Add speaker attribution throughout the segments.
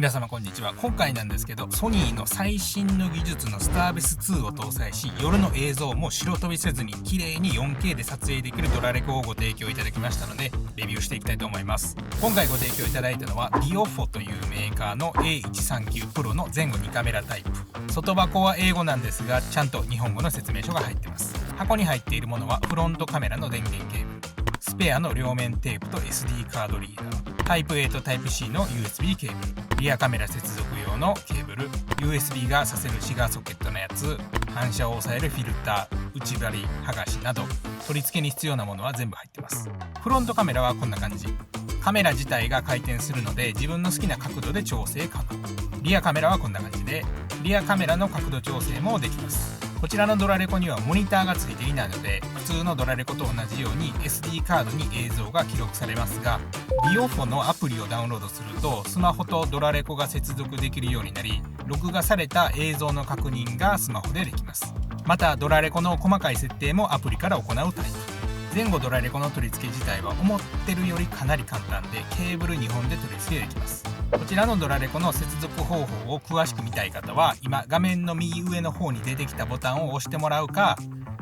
Speaker 1: 皆様こんにちは。今回なんですけど、ソニーの最新の技術のスターベス2を搭載し、夜の映像も白飛びせずに綺麗に 4K で撮影できるドラレコをご提供いただきましたので、レビューしていきたいと思います。今回ご提供いただいたのは BIOFO というメーカーの A139 Pro の前後2カメラタイプ。外箱は英語なんですが、ちゃんと日本語の説明書が入ってます。箱に入っているものはフロントカメラの電源ケーブル、スペアの両面テープと SD カードリーダー、タイプ A とタイプ C の USB ケーブル、リアカメラ接続用のケーブル、 USB がさせるシガーソケットのやつ、反射を抑えるフィルター、内張り剥がしなど取り付けに必要なものは全部入ってます。フロントカメラはこんな感じ。カメラ自体が回転するので自分の好きな角度で調整可能。リアカメラはこんな感じで、リアカメラの角度調整もできます。こちらのドラレコにはモニターがついていないので、普通のドラレコと同じように SD カードに映像が記録されますが、BIOFO のアプリをダウンロードするとスマホとドラレコが接続できるようになり、録画された映像の確認がスマホでできます。またドラレコの細かい設定もアプリから行うタイプ。前後ドラレコの取り付け自体は思ってるよりかなり簡単で、ケーブル2本で取り付けできます。こちらのドラレコの接続方法を詳しく見たい方は、今画面の右上の方に出てきたボタンを押してもらうか、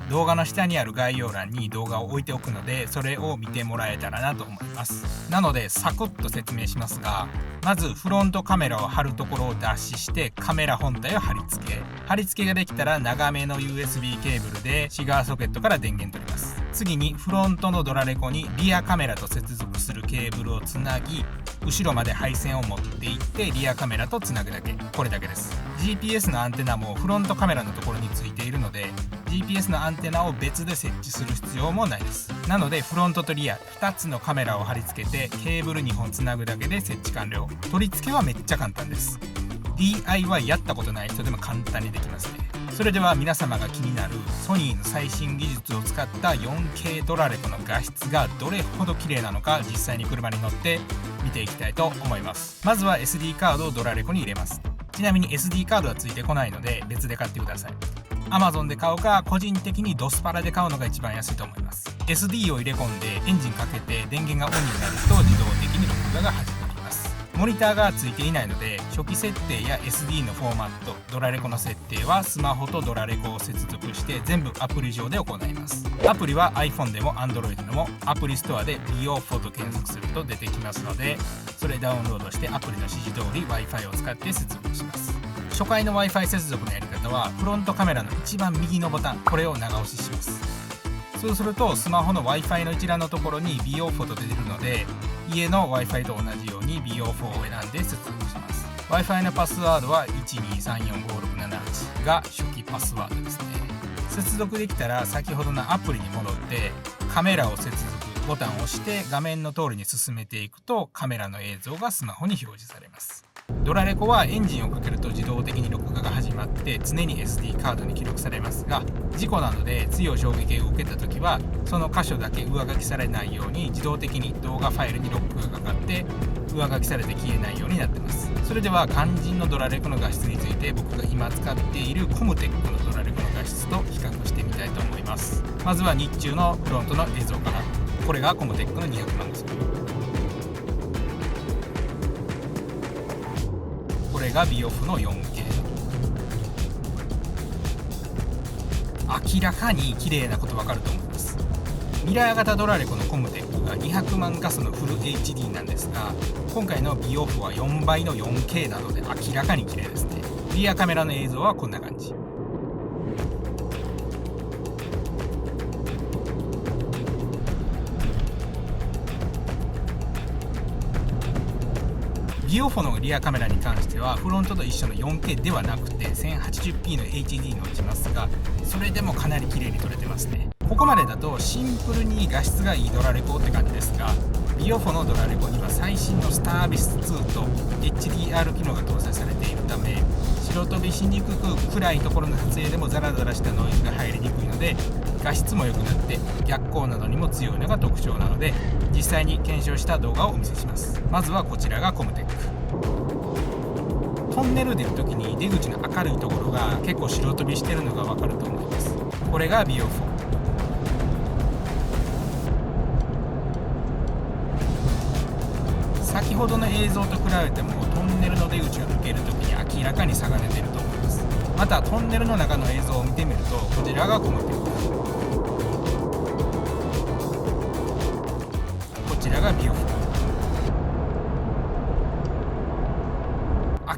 Speaker 1: 動画の下にある概要欄に動画を置いておくので、それを見てもらえたらなと思います。なのでサクッと説明しますが、まずフロントカメラを貼るところを脱脂してカメラ本体を貼り付けができたら、長めの USB ケーブルでシガーソケットから電源取ります。次にフロントのドラレコにリアカメラと接続するケーブルをつなぎ、後ろまで配線を持っていってリアカメラとつなぐだけ。これだけです。 GPS のアンテナもフロントカメラのところについているので、 GPS のアンテナを別で設置する必要もないです。なのでフロントとリア2つのカメラを貼り付けてケーブル2本つなぐだけで設置完了。取り付けはめっちゃ簡単です。 DIY やったことない人でも簡単にできますね。それでは皆様が気になるソニーの最新技術を使った 4K ドラレコの画質がどれほど綺麗なのか、実際に車に乗って見ていきたいと思います。まずは SD カードをドラレコに入れます。ちなみに SD カードはついてこないので別で買ってください。 Amazon で買うか、個人的にドスパラで買うのが一番安いと思います。 SD を入れ込んでエンジンかけて電源がオンになると自動的に録画が始まります。モニターがついていないので、初期設定や SD のフォーマット、ドラレコの設定はスマホとドラレコを接続して全部アプリ上で行います。アプリは iPhone でも Android でもアプリストアで BIOFO と検索すると出てきますので、それダウンロードしてアプリの指示通り Wi-Fi を使って接続します。初回の Wi-Fi 接続のやり方は、フロントカメラの一番右のボタン、これを長押しします。そうするとスマホの Wi-Fi の一覧のところに BIOFO と出てくるので、家の Wi-Fi と同じように BIOFO を選んで接続します。 Wi-Fi のパスワードは1234567が初期パスワードですね。接続できたら先ほどのアプリに戻ってカメラを接続ボタンを押して画面の通りに進めていくと、カメラの映像がスマホに表示されます。ドラレコはエンジンをかけると自動的に録画が始まって常に SD カードに記録されますが、事故などで強い衝撃を受けた時はその箇所だけ上書きされないように自動的に動画ファイルにロックがかかって上書きされて消えないようになってます。それでは肝心のドラレコの画質について、僕が今使っているコムテックのドラレコの画質と比較してみたいと思います。まずは日中のフロントの映像から。これがコムテックの200万画素、これが BIOFO の 4K。 明らかに綺麗なことわかると思います。ミラー型ドラレコのコムテックが200万画素のフル HD なんですが、今回の BIOFO は4倍の 4K なので明らかに綺麗ですね。リアカメラの映像はこんな感じ。BIOFO のリアカメラに関してはフロントと一緒の 4K ではなくて 1080p の HD に落ちますが、それでもかなり綺麗に撮れてますね。ここまでだとシンプルに画質がいいドラレコって感じですが、 BIOFO のドラレコには最新のスタービス2と HDR 機能が搭載されているため、白飛びしにくく暗いところの撮影でもザラザラしたノイズが入りにくいので、画質も良くなって逆光などにも強いのが特徴なので、実際に検証した動画をお見せします。まずはこちらがコムテック。トンネル出るときに出口の明るいところが結構白飛びしてるのがわかると思います。これが BIOFO。先ほどの映像と比べてもトンネルの出口らかに差が出ていると思います。またトンネルの中の映像を見てみると、こちらがコムテック、こちらがビオフォ。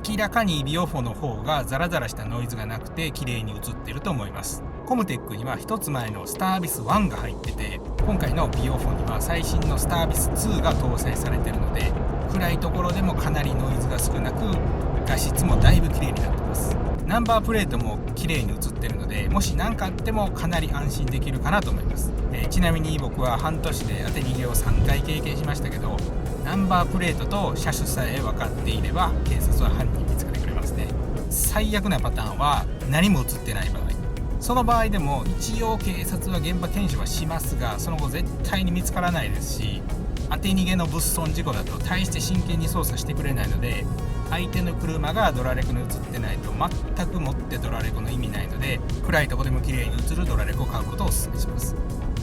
Speaker 1: 明らかにビオフォの方がザラザラしたノイズがなくて綺麗に映っていると思います。コムテックには一つ前のスタービス1が入ってて、今回のビオフォには最新のスタービス2が搭載されているので、暗いところでもかなりノイズが少なく、画質もだいぶ綺麗になってます。ナンバープレートも綺麗に映っているので、もし何かあってもかなり安心できるかなと思います。ちなみに僕は半年で当て逃げを3回経験しましたけど、ナンバープレートと車種さえ分かっていれば警察は犯人見つけてくれますね。最悪なパターンは何も映ってない場合、その場合でも一応警察は現場検証はしますが、その後絶対に見つからないですし、当て逃げの物損事故だと大して真剣に捜査してくれないので、相手の車がドラレコに映ってないと全くもってドラレコの意味ないので、暗いとこでも綺麗に映るドラレコを買うことをお勧めします。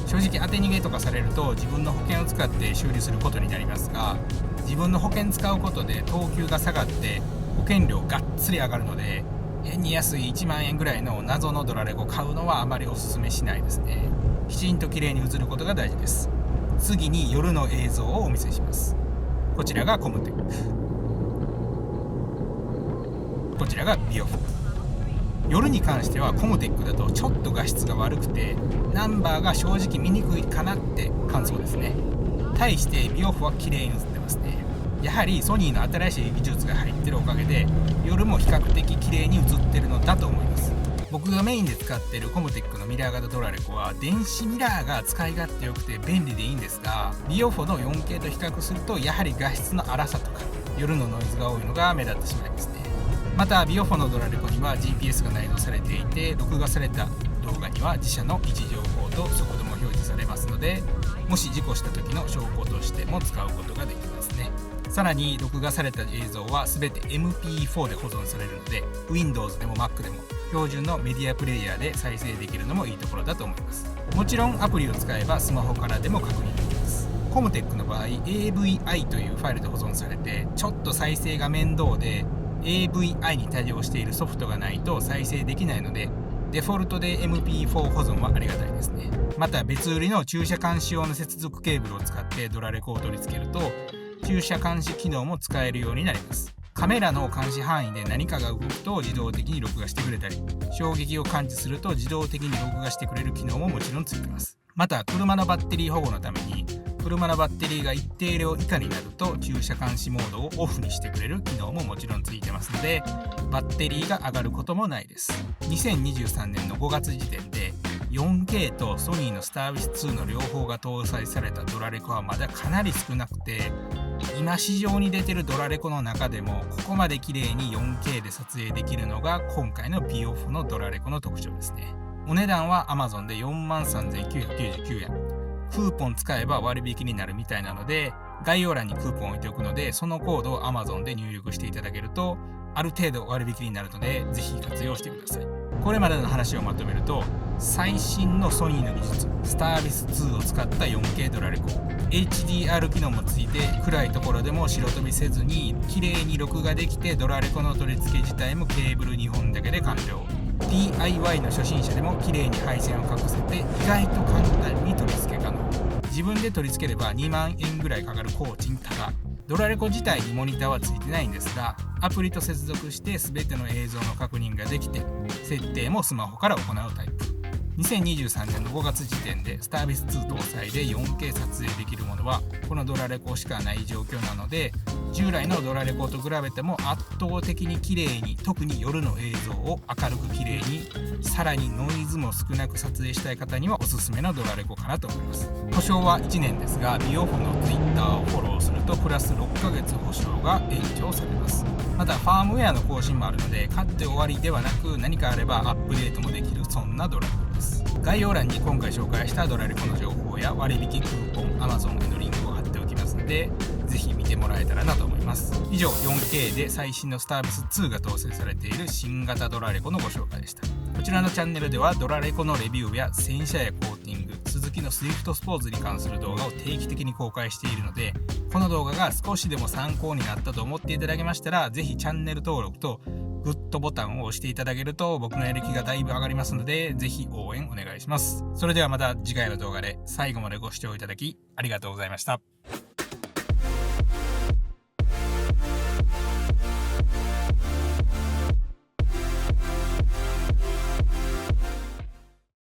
Speaker 1: 正直当て逃げとかされると自分の保険を使って修理することになりますが、自分の保険使うことで等級が下がって保険料がっつり上がるので、変に安い1万円ぐらいの謎のドラレコを買うのはあまりお勧めしないですね。きちんと綺麗に映ることが大事です。次に夜の映像をお見せします。こちらがコムテック、こちらがビオフォ。夜に関してはコムテックだとちょっと画質が悪くてナンバーが正直見にくいかなって感想ですね。対してビオフォは綺麗に映ってますね。やはりソニーの新しい技術が入ってるおかげで夜も比較的綺麗に映ってるのだと思います。僕がメインで使っているコムテックのミラー型ドラレコは電子ミラーが使い勝手良くて便利でいいんですが、ビオフォの 4K と比較するとやはり画質の粗さとか夜のノイズが多いのが目立ってしまいますね。またビオフォのドラレコには GPS が内蔵されていて、録画された動画には自社の位置情報と速度も表示されますので、もし事故した時の証拠としても使うことができますね。さらに録画された映像は全て MP4 で保存されるので、 Windows でも Mac でも標準のメディアプレイヤーで再生できるのもいいところだと思います。もちろんアプリを使えばスマホからでも確認できます。コムテックの場合 AVI というファイルで保存されて、ちょっと再生が面倒で AVI に対応しているソフトがないと再生できないので、デフォルトで MP4 保存はありがたいですね。また別売りの駐車監視用の接続ケーブルを使ってドラレコを取り付けると駐車監視機能も使えるようになります。カメラの監視範囲で何かが動くと自動的に録画してくれたり、衝撃を感知すると自動的に録画してくれる機能ももちろんついてます。また車のバッテリー保護のために車のバッテリーが一定量以下になると駐車監視モードをオフにしてくれる機能ももちろんついてますので、バッテリーが上がることもないです。2023年の5月時点で 4K とソニーのスタービス2の両方が搭載されたドラレコはまだかなり少なくて、今市場に出てるドラレコの中でもここまで綺麗に 4K で撮影できるのが今回のビオフのドラレコの特徴ですね。お値段は Amazon で 43,999 円。クーポン使えば割引になるみたいなので、概要欄にクーポンを置いておくので、そのコードを Amazon で入力していただけるとある程度割引になるので、ぜひ活用してください。これまでの話をまとめると、最新のソニーの技術スタービス2を使った 4K ドラレコ、 HDR 機能もついて暗いところでも白飛びせずに綺麗に録画できて、ドラレコの取り付け自体もケーブル2本だけで完了。 DIY の初心者でも綺麗に配線を隠せて意外と簡単に取り付け可能。自分で取り付ければ2万円ぐらいかかる工賃ただ。ドラレコ自体にモニターはついてないんですが、アプリと接続して全ての映像の確認ができて、設定もスマホから行うタイプ。2023年の5月時点でスタービス2搭載で 4K 撮影できるものはこのドラレコしかない状況なので、従来のドラレコと比べても圧倒的に綺麗に、特に夜の映像を明るく綺麗に、さらにノイズも少なく撮影したい方にはおすすめのドラレコかなと思います。保証は1年ですが、ビオフォの Twitter をフォローするとプラス6ヶ月保証が延長されます。またファームウェアの更新もあるので、買って終わりではなく何かあればアップデートもできる、そんなドラレコです。概要欄に今回紹介したドラレコの情報や割引クーポン、 Amazon へのリンクを貼っておきますので、ぜひ見てもらえたらなと思います。以上、 4K で最新のスタービス2が搭載されている新型ドラレコのご紹介でした。こちらのチャンネルではドラレコのレビューや洗車やコーティング、スズキのスイフトスポーツに関する動画を定期的に公開しているので、この動画が少しでも参考になったと思っていただけましたら、ぜひチャンネル登録とグッドボタンを押していただけると僕のやる気がだいぶ上がりますので、ぜひ応援お願いします。それではまた次回の動画で最後までご視聴いただきありがとうございました。